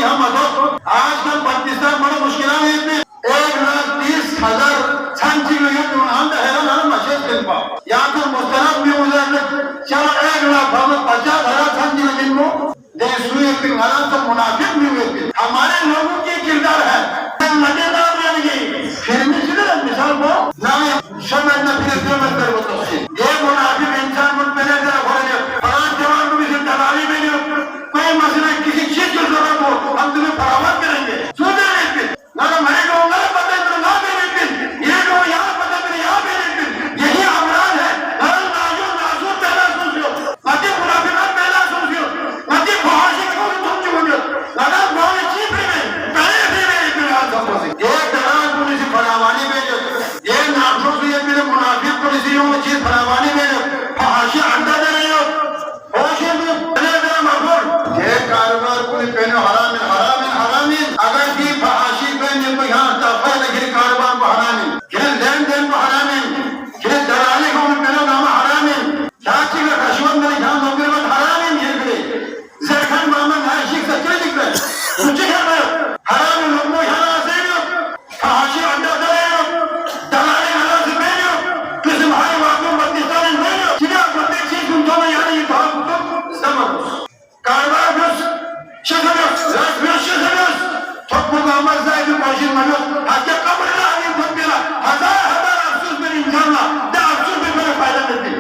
ہم آج کل پاکستان بڑا مشکلات میں 1,30,000 سانچی میں ہم حیران مشہور دن پا یا تو مسترد میں مجھے چلو 1,50,000 سانچی میں دن کو دے سوئے پھر غلط تو منافق بھی ہوئے تھے ہمارے لوگوں کی کردار ہے مدے دار میں نہیں پھر میں چلے مثال کو نہ شمع نہ پھر سمجھ کر وہ تفصیل یہ منافق انسان کو پہلے ذرا بھولے پانچ جوان کو بھی سے دلالی میں نہیں کوئی مسئلہ کسی چیز کی ضرورت ہو ہم تمہیں فراہم کریں گے سوچے لیکن نہ ہمارے لوگوں کا پتہ ہے نہ بھی لیکن یہ لوگ یہاں پتہ ہے یہاں بھی لیکن یہی امراض ہے ہر نازو پہلا سوچو مجھے منافقت پہلا سوچو مجھے فحاشی کو سوچو لگا بہت چیز میں پہلے بھی میں اتحاد سمجھو یہ دراز پولیس فراوانی میں یہ نافذ سے یہ میرے منافق پولیسیوں میں چیز فراوانی میں فحاشی انڈا دے رہی ہو فحاشی میں پہلے میرا مقبول یہ کاروبار کو پہنے حرام اگر بھی فحاشی پہنے کو یہاں تفاہ لگے کاروبار کو حرام کہ لین دین کو حرام کہ دلالی کو پہنے نام حرام کیا چیز رشوت میں جہاں نوکری میں حرام یہ کرے زرخان محمد عاشق سچے لکھ رہے سوچے کیا میں حرام لوگوں یہاں سے فحاشی انڈا دے رہے ہو دلالی حرام سے پہنے ہو کسی بھائی واقعوں پاکستان میں ہو چیزیں پرتیک چیز ان دونوں یعنی یہ بہت زمن کاروبار بس شکریہ رسمیت شکریہ تھوک محمد زائد ماشین منو حتی قبر رہنی تھوکیلا ہزار افسوس میں انشاءاللہ دے افسوس میں میرے فائدہ دیتی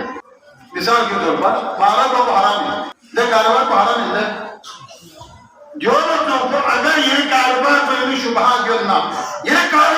مثال کے طور پر مارا کو حرام ہے دے کاروبار کو حرام ہے جو لوگ اگر یہ کاروبار پر شبہات کرنا یہ کاروبار